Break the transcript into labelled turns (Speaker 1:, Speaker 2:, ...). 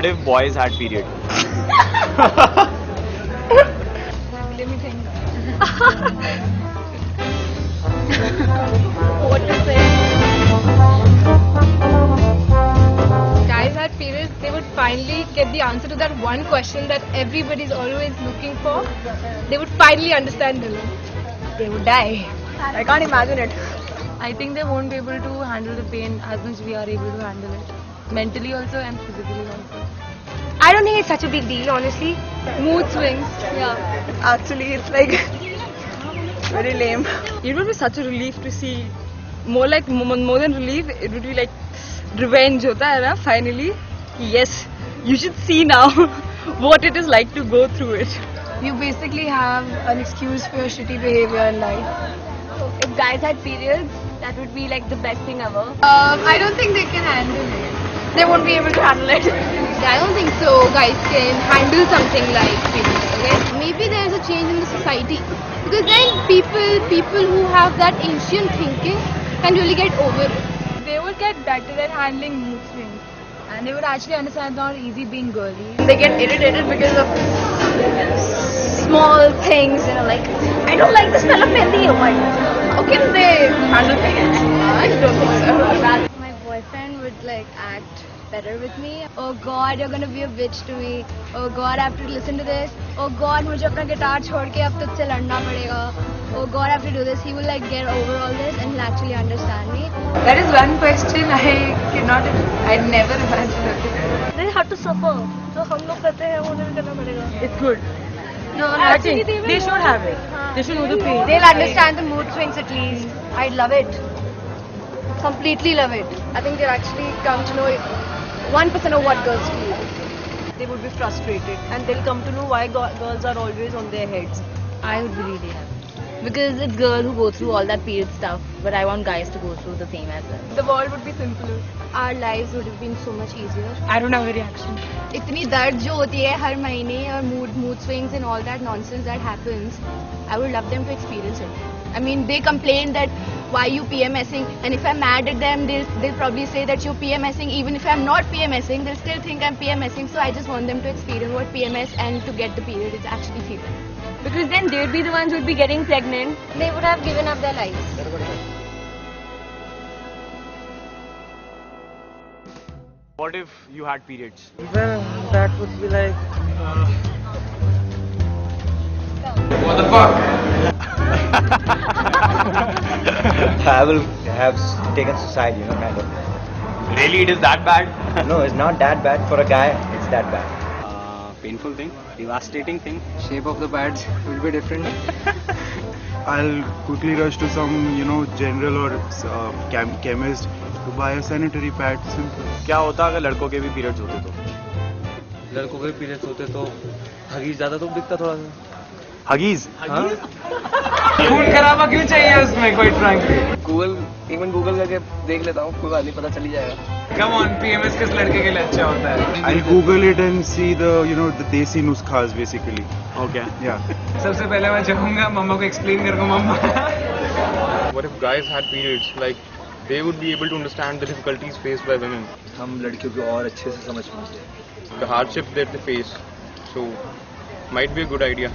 Speaker 1: What if boys had period?
Speaker 2: Let me think. What to say? Guys had periods, they would finally get the answer to that one question that everybody's always looking for. They would finally understand Dylan. They would die. I can't imagine it.
Speaker 3: I think they won't be able to handle the pain as much we are able to handle it. Mentally also and physically also.
Speaker 2: I don't think it's such a big deal, honestly. Mood swings. Yeah.
Speaker 3: Actually, it's like very lame. It would be such a relief to see. More than relief, it would be like revenge hota hai na, finally. Yes, you should see now what it is like to go through it.
Speaker 2: You basically have an excuse for your shitty behavior in life. If guys had periods, that would be like the best thing ever. I don't think they can handle it. They won't be able to handle it. I don't think so. Guys can handle something like periods. Okay? Maybe there's a change in the society because then people who have that ancient thinking can really get over it.
Speaker 3: They would get better at handling mood swings and they would actually understand it's not easy being girly.
Speaker 2: They get irritated because of small things, like I don't like the smell of mehendi. Oh my god. How can they handle periods? I don't think so. My boyfriend would act better with me. Oh god, you're gonna be a bitch to me. Oh god, I have to listen to this. Oh god, मुझे अपना guitar छोड़ के अब तुझसे लड़ना पड़ेगा. Oh god, I have to do this. He will get over all this and he'll actually understand me.
Speaker 3: That is one question I never imagined.
Speaker 2: They have to suffer. So हम लोग करते हैं वो नहीं करना पड़ेगा.
Speaker 3: It's good.
Speaker 2: No,
Speaker 3: Actually, they should have it. They should know the pain.
Speaker 2: They'll understand the mood swings at least. I'd love it. Completely love it. I think they'll actually come to know 1% of what girls feel.
Speaker 4: They would be frustrated and they'll come to know why girls are always on their heads.
Speaker 3: I would believe they have. Because it's girls who go through all that period stuff, but I want guys to go through the same as well.
Speaker 4: The world would be simpler.
Speaker 2: Our lives would have been so much easier.
Speaker 3: I don't have a reaction.
Speaker 2: इतनी दर्द जो होती है हर महीने और mood swings and all that nonsense that happens, I would love them to experience it. I mean, they complain that why you PMSing, and if I'm mad at them, they'll probably say that you're PMSing. Even if I'm not PMSing, they'll still think I'm PMSing. So I just want them to experience what PMS and to get the period is actually feeling.
Speaker 3: Because then they'd be the ones who'd be getting pregnant.
Speaker 2: They would have given up their lives.
Speaker 1: What if you had periods?
Speaker 5: Well, that would be like...
Speaker 1: What the fuck?
Speaker 5: I will have taken suicide, kind of.
Speaker 1: Really, it is that bad?
Speaker 5: No, it's not that bad. For a guy, it's that bad.
Speaker 1: Painful thing, devastating thing.
Speaker 5: Shape of the pads will be different.
Speaker 6: I'll quickly rush to some, general or chemist to buy a sanitary pad. Simple.
Speaker 1: क्या होता अगर लड़कों के भी periods होते तो?
Speaker 5: लड़कों के पीरियड्स होते तो हगीज ज्यादा तो दिखता थोड़ा सा.
Speaker 1: Huggies?
Speaker 5: खून खराबा क्यों चाहिए उसमें कोई frankly? Google करके देख लेता हूँ, कोई बात नहीं, पता चल ही जाएगा.
Speaker 6: Come on, PMS किस लड़के के लिए अच्छा होता है? I'll Google it and see the desi nuskhas basically.
Speaker 1: Okay.
Speaker 6: Yeah.
Speaker 5: सबसे पहले मैं जाऊँगा मम्मा को explain करूँगा मम्मा.
Speaker 7: What if guys had periods? They would be able to understand the difficulties faced by women,
Speaker 5: हम लड़कियों को और अच्छे से समझ पाते हैं.
Speaker 7: the hardship that they face. So, might be a good idea.